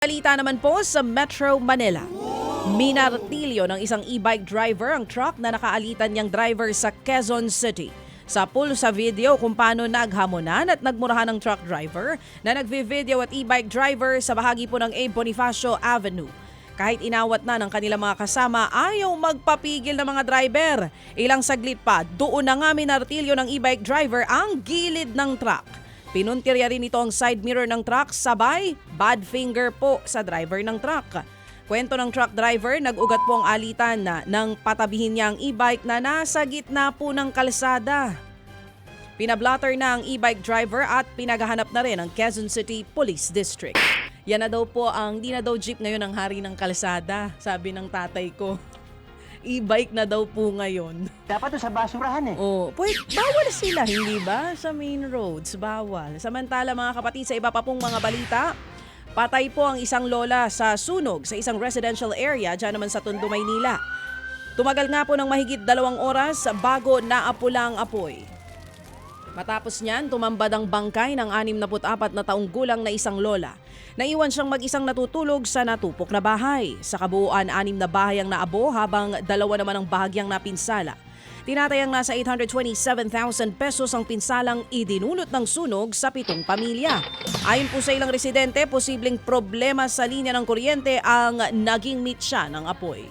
Balita naman po sa Metro Manila. Minartilyo ng isang e-bike driver ang truck na nakaalitan niyang driver sa Quezon City. Sa pool sa video kung paano naghamonan at nagmurahan ng truck driver na nagvi-video at e-bike driver sa bahagi po ng Abe Bonifacio Avenue. Kahit inawat na ng kanilang mga kasama, ayaw magpapigil ng mga driver. Ilang saglit pa, doon na nga minartilyo ng e-bike driver ang gilid ng truck. Pinuntirya rin ito ang side mirror ng truck, sabay bad finger po sa driver ng truck. Kwento ng truck driver, nag-ugat po ang alitan na nang patabihin niya ang e-bike na nasa gitna po ng kalsada. Pinablotter na ang e-bike driver at pinaghahanap na rin ang Quezon City Police District. Yan na daw po di na daw jeep ngayon ang hari ng kalsada, sabi ng tatay ko. E-bike na daw po ngayon. Dapat doon sa basurahan eh. Oh, bawal sila, hindi ba? Sa main roads, bawal. Samantala mga kapatid, sa iba pa pong mga balita, patay po ang isang lola sa sunog sa isang residential area dyan naman sa Tondo, Maynila. Tumagal nga po ng mahigit 2 oras bago naapula ang apoy. Matapos niyan, tumambad ang bangkay ng 64 na taong gulang na isang lola. Naiwan siyang mag-isang natutulog sa natupok na bahay. Sa kabuuan, 6 na bahay ang naabo habang 2 naman ang bahagyang napinsala. Tinatayang nasa 827,000 pesos ang pinsalang idinulot ng sunog sa 7 pamilya. Ayon po sa ilang residente, posibleng problema sa linya ng kuryente ang naging mitya ng apoy.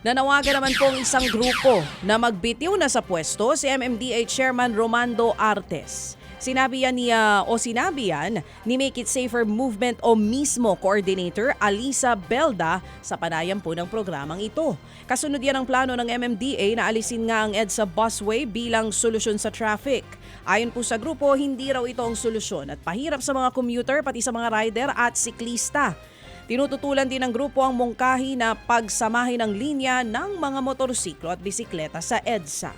Nanawagan naman po ang isang grupo na magbitiw na sa pwesto si MMDA Chairman Romando Artes. Sinabi yan ni Make It Safer Movement o mismo Coordinator Alisa Belda sa panayam po ng programang ito. Kasunod yan ang plano ng MMDA na alisin nga ang EDSA busway bilang solusyon sa traffic. Ayon po sa grupo, hindi raw ito ang solusyon at pahirap sa mga commuter pati sa mga rider at siklista. Tinututulan din ng grupo ang mungkahi na pagsamahin ng linya ng mga motorsiklo at bisikleta sa EDSA.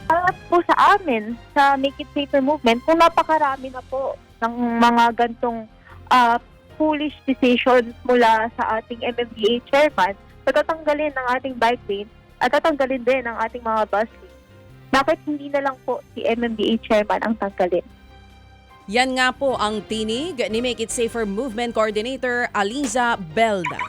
At po sa amin, sa Make It Safer Movement, kung napakarami na po ng mga gantong foolish decisions mula sa ating MMDA chairman, tatatanggalin ng ating bike lane at tatanggalin din ang ating mga bus lane. Bakit hindi na lang po si MMDA chairman ang tanggalin? Yan nga po ang tinig ni Make It Safer Movement Coordinator Aliza Belda.